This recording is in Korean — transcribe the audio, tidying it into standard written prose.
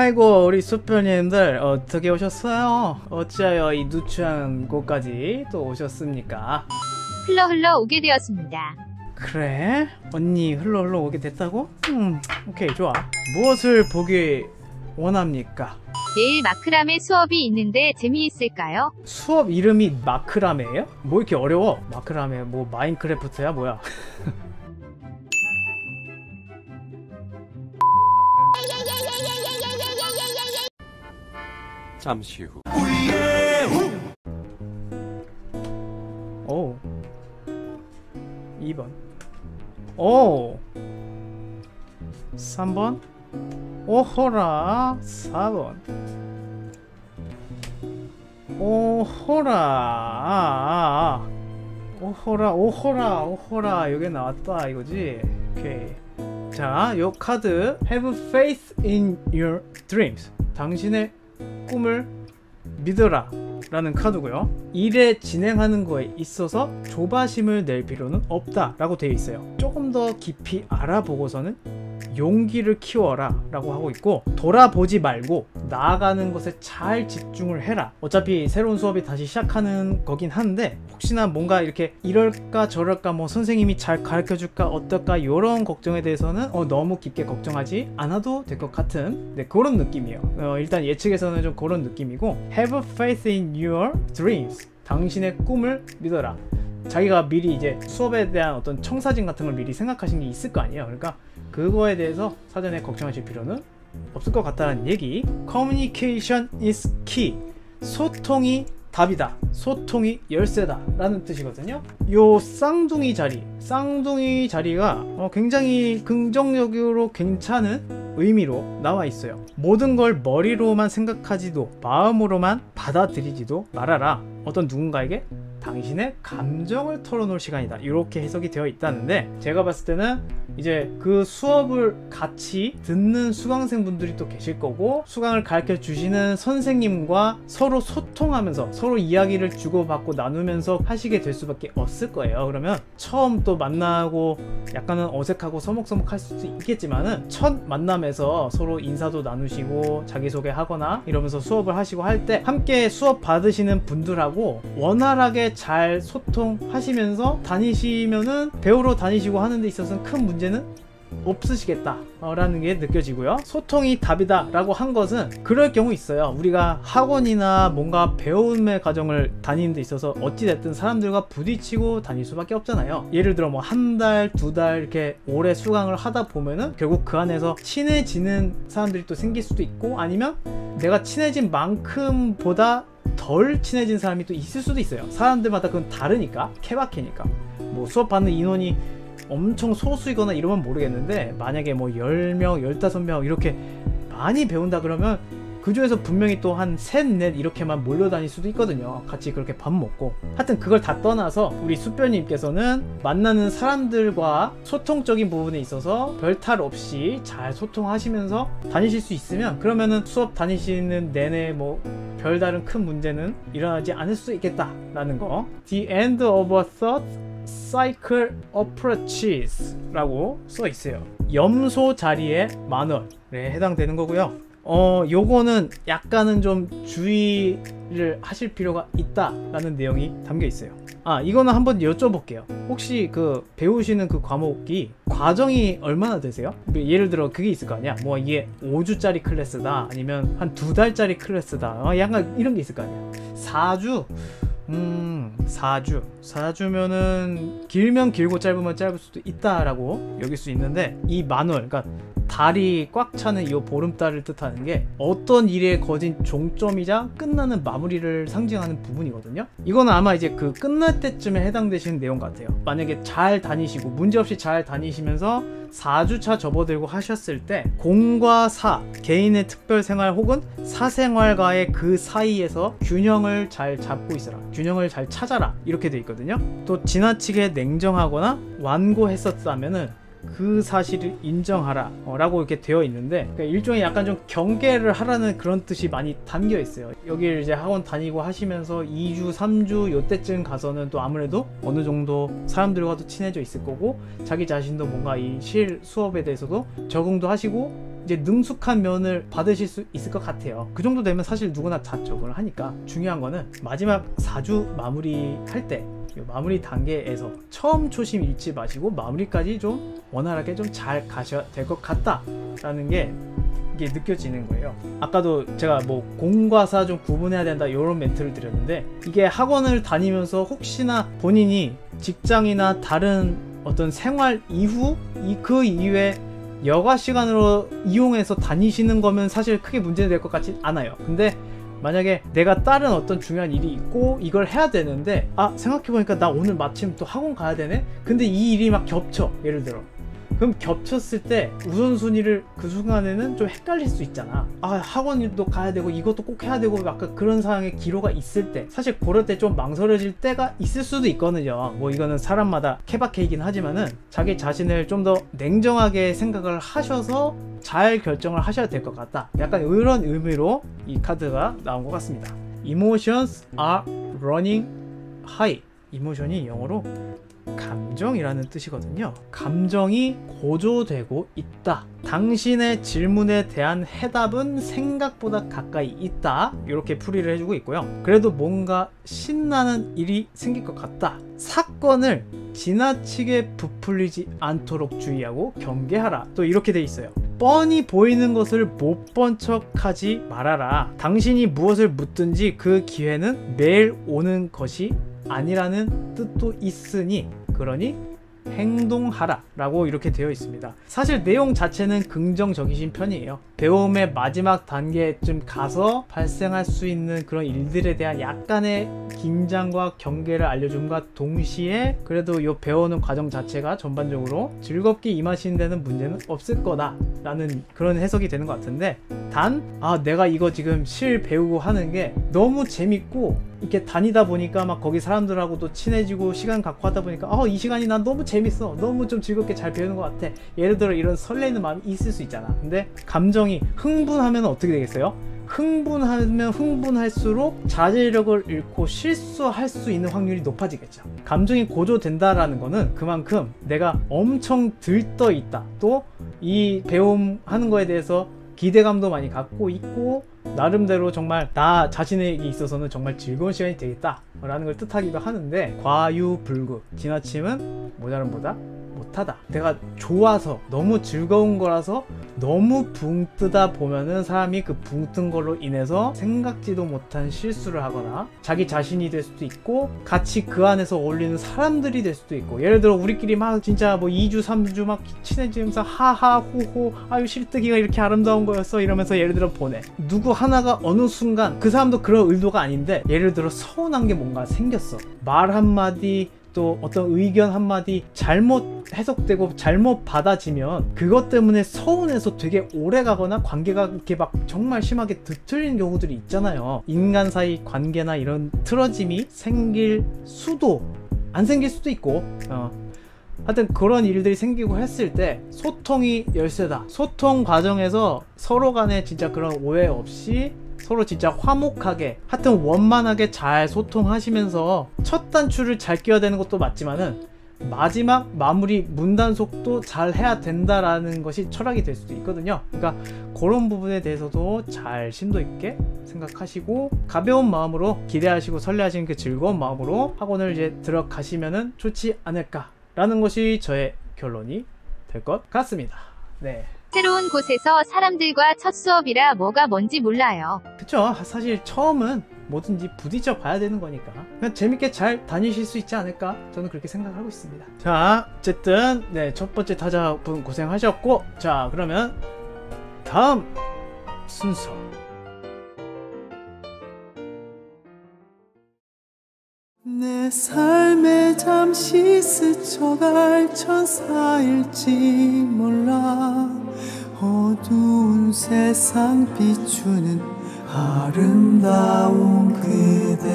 아이고 우리 수표님들 어떻게 오셨어요? 어찌하여 이 누추한 곳까지 또 오셨습니까? 흘러 오게 되었습니다. 그래? 언니 흘러 오게 됐다고? 오케이 좋아. 무엇을 보기 원합니까? 내일 마크라메 수업이 있는데 재미있을까요? 수업 이름이 마크라메예요? 뭐 이렇게 어려워? 마크라메 뭐 마인크래프트야 뭐야? 잠시 후. 오 2번 오 3번 오호라 4번 오호라 오호라 여기 나왔다 이거지. 오케이. 자, 요 카드 Have faith in your dreams. 당신의 꿈을 믿어라 라는 카드고요. 일에 진행하는 거에 있어서 조바심을 낼 필요는 없다 라고 되어 있어요. 조금 더 깊이 알아보고서는 용기를 키워라 라고 하고 있고, 돌아보지 말고 나아가는 것에 잘 집중을 해라. 어차피 새로운 수업이 다시 시작하는 거긴 한데 혹시나 뭔가 이렇게 이럴까 저럴까 뭐 선생님이 잘 가르쳐줄까 어떨까 이런 걱정에 대해서는 너무 깊게 걱정하지 않아도 될 것 같은 그런 느낌이에요. 일단 예측에서는 좀 그런 느낌이고, Have faith in your dreams. 당신의 꿈을 믿어라. 자기가 미리 이제 수업에 대한 어떤 청사진 같은 걸 미리 생각하신 게 있을 거 아니에요. 그러니까 그거에 대해서 사전에 걱정하실 필요는 없을 것 같다는 얘기. Communication is key. 소통이 답이다. 소통이 열쇠다 라는 뜻이거든요. 요 쌍둥이 자리가 굉장히 긍정적으로 괜찮은 의미로 나와 있어요. 모든 걸 머리로만 생각하지도 마음으로만 받아들이지도 말아라. 어떤 누군가에게 당신의 감정을 털어놓을 시간이다. 이렇게 해석이 되어 있다는데, 제가 봤을 때는 이제 그 수업을 같이 듣는 수강생분들이 또 계실 거고, 수강을 가르쳐 주시는 선생님과 서로 소통하면서 서로 이야기를 주고받고 나누면서 하시게 될 수밖에 없을 거예요. 그러면 처음 또 만나고 약간은 어색하고 서먹서먹할 수도 있겠지만은 첫 만남에서 서로 인사도 나누시고 자기소개하거나 이러면서 수업을 하시고 할 때 함께 수업 받으시는 분들하고 원활하게 잘 소통하시면서 다니시면은 배우러 다니시고 하는 데 있어서는 큰 문제는 없으시겠다 라는 게 느껴지고요. 소통이 답이다 라고 한 것은 그럴 경우 있어요. 우리가 학원이나 뭔가 배움의 과정을 다니는 데 있어서 어찌됐든 사람들과 부딪히고 다닐 수밖에 없잖아요. 예를 들어 뭐 한 달, 두 달 이렇게 오래 수강을 하다 보면은 결국 그 안에서 친해지는 사람들이 또 생길 수도 있고, 아니면 내가 친해진 만큼보다 덜 친해진 사람이 또 있을 수도 있어요. 사람들마다 그건 다르니까, 케바케니까. 뭐 수업 받는 인원이 엄청 소수이거나 이러면 모르겠는데, 만약에 뭐 10명, 15명 이렇게 많이 배운다 그러면 그 중에서 분명히 또 한 셋, 넷 이렇게만 몰려다닐 수도 있거든요. 같이 그렇게 밥 먹고. 하여튼 그걸 다 떠나서 우리 수표님께서는 만나는 사람들과 소통적인 부분에 있어서 별 탈 없이 잘 소통하시면서 다니실 수 있으면, 그러면은 수업 다니시는 내내 뭐 별다른 큰 문제는 일어나지 않을 수 있겠다 라는 거. The end of a thought cycle approaches 라고 써 있어요. 염소 자리의 만월에 해당되는 거고요. 요거는 약간은 좀 주의를 하실 필요가 있다 라는 내용이 담겨 있어요. 이거는 한번 여쭤볼게요. 혹시 그 배우시는 그 과목이 과정이 얼마나 되세요? 예를 들어 그게 있을 거 아니야. 뭐 이게 5주짜리 클래스다, 아니면 한 2달짜리 클래스다, 약간 이런 게 있을 거 아니야. 4주? 4주면은 길면 길고 짧으면 짧을 수도 있다라고 여길 수 있는데, 이 만월, 그러니까 달이 꽉 차는 이 보름달을 뜻하는 게 어떤 일에 거진 종점이자 끝나는 마무리를 상징하는 부분이거든요. 이거는 아마 이제 그 끝날 때쯤에 해당되시는 내용 같아요. 만약에 잘 다니시고 문제없이 잘 다니시면서 4주차 접어들고 하셨을 때 공과 사, 개인의 특별생활 혹은 사생활과의 그 사이에서 균형을 잘 잡고 있어라, 균형을 잘 찾아라, 이렇게 돼 있거든요. 또 지나치게 냉정하거나 완고했었다면은 그 사실을 인정하라 라고 이렇게 되어 있는데, 그러니까 일종의 약간 좀 경계를 하라는 그런 뜻이 많이 담겨 있어요. 여기를 이제 학원 다니고 하시면서 2주 3주 요때쯤 가서는 또 아무래도 어느 정도 사람들과도 친해져 있을 거고, 자기 자신도 뭔가 이 실 수업에 대해서도 적응도 하시고 이제 능숙한 면을 받으실 수 있을 것 같아요. 그 정도 되면 사실 누구나 다 적응을 하니까. 중요한 거는 마지막 4주 마무리할 때 마무리 단계에서 처음 초심 잃지 마시고 마무리까지 좀 원활하게 좀 잘 가셔야 될 것 같다 라는 게 이게 느껴지는 거예요. 아까도 제가 뭐 공과 사 좀 구분해야 된다 이런 멘트를 드렸는데, 이게 학원을 다니면서 혹시나 본인이 직장이나 다른 어떤 생활 이후 그 이후에 여가 시간으로 이용해서 다니시는 거면 사실 크게 문제는 될 것 같진 않아요. 근데 만약에 내가 다른 어떤 중요한 일이 있고 이걸 해야 되는데, 생각해보니까 나 오늘 마침 또 학원 가야 되네? 근데 이 일이 막 겹쳐, 예를 들어. 그럼 겹쳤을 때 우선순위를 그 순간에는 좀 헷갈릴 수 있잖아. 학원도 가야 되고 이것도 꼭 해야 되고 약간 그런 상황의 기로가 있을 때, 사실 그럴 때 좀 망설여질 때가 있을 수도 있거든요. 뭐 이거는 사람마다 케바케이긴 하지만은 자기 자신을 좀 더 냉정하게 생각을 하셔서 잘 결정을 하셔야 될 것 같다, 약간 이런 의미로 이 카드가 나온 것 같습니다. Emotions are running high. 이모션이 영어로 감정이라는 뜻이거든요. 감정이 고조되고 있다. 당신의 질문에 대한 해답은 생각보다 가까이 있다. 이렇게 풀이를 해주고 있고요. 그래도 뭔가 신나는 일이 생길 것 같다. 사건을 지나치게 부풀리지 않도록 주의하고 경계하라. 또 이렇게 돼 있어요. 뻔히 보이는 것을 못 본 척하지 말아라. 당신이 무엇을 묻든지 그 기회는 매일 오는 것이 아니라는 뜻도 있으니, 그러니 행동하라 라고 이렇게 되어 있습니다. 사실 내용 자체는 긍정적이신 편이에요. 배움의 마지막 단계쯤 가서 발생할 수 있는 그런 일들에 대한 약간의 긴장과 경계를 알려줌과 동시에 그래도 이 배우는 과정 자체가 전반적으로 즐겁게 임하시는 데는 문제는 없을 거다 라는 그런 해석이 되는 것 같은데, 단 내가 이거 지금 실 배우고 하는 게 너무 재밌고 이렇게 다니다 보니까 막 거기 사람들하고도 친해지고 시간 갖고 하다 보니까 이 시간이 난 너무 재밌어, 너무 좀 즐겁게 잘 배우는 것 같아, 예를 들어 이런 설레는 마음이 있을 수 있잖아. 근데 감정이 흥분하면 어떻게 되겠어요? 흥분하면 흥분할수록 자제력을 잃고 실수할 수 있는 확률이 높아지겠죠. 감정이 고조된다라는 거는 그만큼 내가 엄청 들떠 있다, 또 이 배움하는 거에 대해서 기대감도 많이 갖고 있고 나름대로 정말 나 자신에게 있어서는 정말 즐거운 시간이 되겠다 라는 걸 뜻하기도 하는데, 과유불급, 지나침은 모자람보다 못하다. 내가 좋아서 너무 즐거운 거라서 너무 붕 뜨다 보면은 사람이 그 붕 뜬 걸로 인해서 생각지도 못한 실수를 하거나 자기 자신이 될 수도 있고 같이 그 안에서 어울리는 사람들이 될 수도 있고, 예를 들어 우리끼리 막 진짜 뭐 2주 3주 막 친해지면서 하하 호호 아유 실뜨기가 이렇게 아름다운 거였어 이러면서 예를 들어 보내. 누구 하나가 어느 순간 그 사람도 그런 의도가 아닌데 예를 들어 서운한 게 뭔가 생겼어. 말 한마디 또 어떤 의견 한마디 잘못 해석되고 잘못 받아지면 그것 때문에 서운해서 되게 오래 가거나 관계가 이렇게 막 정말 심하게 뒤틀리는 경우들이 있잖아요. 인간 사이 관계나 이런 틀어짐이 생길 수도 안 생길 수도 있고 하여튼 그런 일들이 생기고 했을 때 소통이 열쇠다. 소통 과정에서 서로 간에 진짜 그런 오해 없이 서로 진짜 화목하게 하여튼 원만하게 잘 소통하시면서 첫 단추를 잘 끼워야 되는 것도 맞지만은 마지막 마무리 문단속도 잘 해야 된다라는 것이 철학이 될 수도 있거든요. 그러니까 그런 부분에 대해서도 잘 심도 있게 생각하시고 가벼운 마음으로 기대하시고 설레하시는 그 즐거운 마음으로 학원을 이제 들어가시면은 좋지 않을까라는 것이 저의 결론이 될 것 같습니다. 네. 새로운 곳에서 사람들과 첫 수업이라 뭐가 뭔지 몰라요. 그쵸. 사실 처음은 뭐든지 부딪혀 봐야 되는 거니까 그냥 재밌게 잘 다니실 수 있지 않을까 저는 그렇게 생각하고 있습니다. 자 어쨌든 네, 첫 번째 타자분 고생하셨고, 자 그러면 다음 순서 내 삶에 잠시 스쳐갈 천사일지 몰라. 어두운 세상 비추는 아름다운 그대.